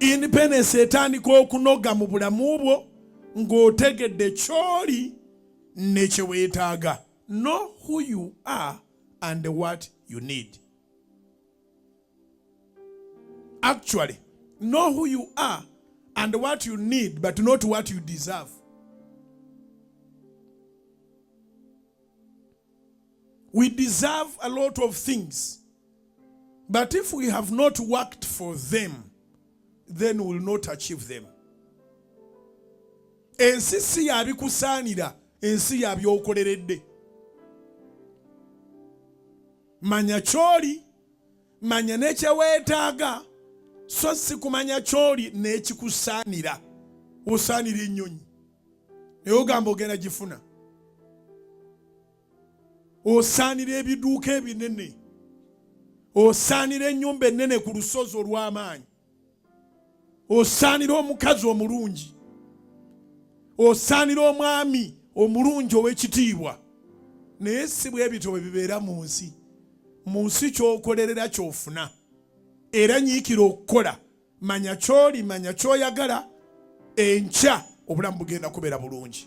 independence etandika okunoga mu bulamu bwo ng'otegedde ky'oli ne kye weetaaga. Know who you are and what you need. Actually, know who you are and what you need, but not what you deserve. We deserve a lot of things, but if we have not worked for them, then we will not achieve them. Ensi si ya bikusanira, ensi ya byokoleredde. Manya ky'oli, manya n'ekye weetaaga, so si kumanya ky'oli n'ekikusaanira. Osaanira ennyonyi naye ogamba ogenda gifuna. Osaanira ebiduuka ebinene, osaanira ennyumba ennene ku lusozi olw'amaanyi, osaanira omukazi omulungi, osaanira omwami omulungi ow'ekitiibwa. Naye si bwe bityo bwe bibeera mu nsi. Mu nsi ky'okolerera ky'ofuna, era nyiikira okukola. Manya ky'oli, manya ky'oyagala, enkya obulamu bugenda kubeera bulungi.